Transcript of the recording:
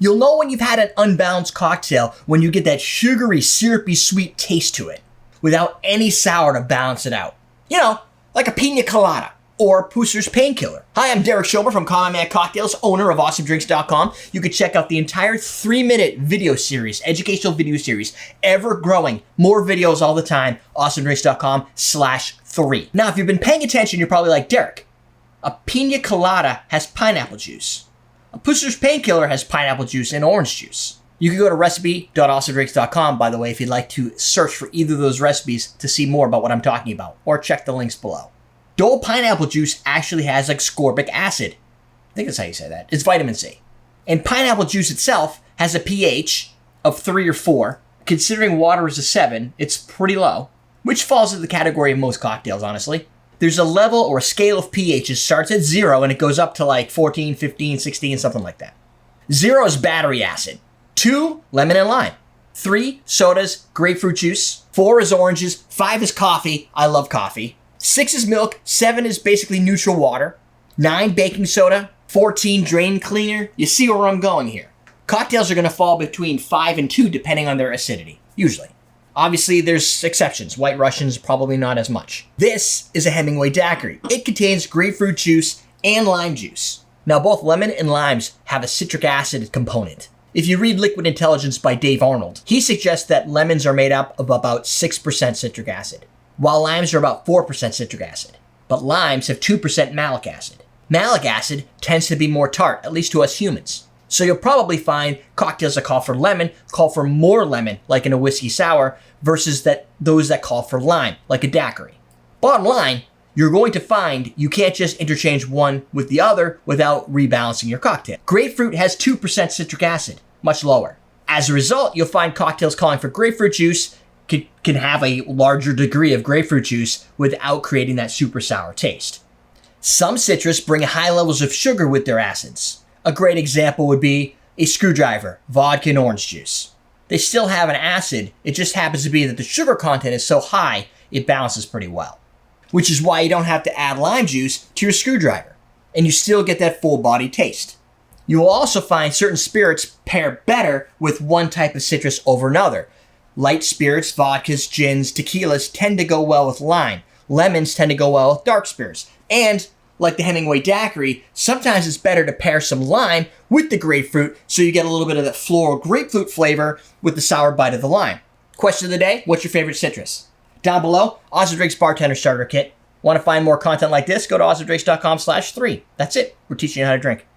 You'll know when you've had an unbalanced cocktail when you get that sugary, syrupy, sweet taste to it, without any sour to balance it out. You know, like a pina colada or Pusser's Painkiller. Hi, I'm Derek Schober from Common Man Cocktails, owner of AwesomeDrinks.com. You can check out the entire 3-minute video series, educational video series, ever growing. More videos all the time, AwesomeDrinks.com/3. Now, if you've been paying attention, you're probably like, Derek, a pina colada has pineapple juice. A Pusser's Painkiller has pineapple juice and orange juice. You can go to recipe.awesomedrinks.com, by the way, if you'd like to search for either of those recipes to see more about what I'm talking about, or check the links below. Dole pineapple juice actually has ascorbic acid. I think that's how you say that. It's vitamin C. And pineapple juice itself has a pH of 3 or 4. Considering water is a 7, it's pretty low, which falls into the category of most cocktails, honestly. There's a level or a scale of pH. It starts at 0 and it goes up to like 14, 15, 16, something like that. 0 is battery acid. 2, lemon and lime. 3, sodas, grapefruit juice. 4 is oranges. 5 is coffee. I love coffee. 6 is milk. 7 is basically neutral water. 9, baking soda. 14, drain cleaner. You see where I'm going here. Cocktails are going to fall between 5 and 2 depending on their acidity, usually. Obviously, there's exceptions. White Russians, probably not as much. This is a Hemingway daiquiri. It contains grapefruit juice and lime juice. Now, both lemon and limes have a citric acid component. If you read Liquid Intelligence by Dave Arnold, he suggests that lemons are made up of about 6% citric acid, while limes are about 4% citric acid. But limes have 2% malic acid. Malic acid tends to be more tart, at least to us humans. So you'll probably find cocktails that call for lemon call for more lemon, like in a whiskey sour, versus those that call for lime, like a daiquiri. Bottom line, you're going to find you can't just interchange one with the other without rebalancing your cocktail. Grapefruit has 2% citric acid, much lower. As a result, you'll find cocktails calling for grapefruit juice can have a larger degree of grapefruit juice without creating that super sour taste. Some citrus bring high levels of sugar with their acids. A great example would be a screwdriver, vodka and orange juice. They still have an acid, it just happens to be that the sugar content is so high, it balances pretty well. Which is why you don't have to add lime juice to your screwdriver, and you still get that full body taste. You will also find certain spirits pair better with one type of citrus over another. Light spirits, vodkas, gins, tequilas tend to go well with lime. Lemons tend to go well with dark spirits. And like the Hemingway daiquiri, sometimes it's better to pair some lime with the grapefruit so you get a little bit of that floral grapefruit flavor with the sour bite of the lime. Question of the day, what's your favorite citrus? Down below, Awesome Drinks Bartender Starter Kit. Want to find more content like this? Go to awesomedrinks.com/3. That's it. We're teaching you how to drink.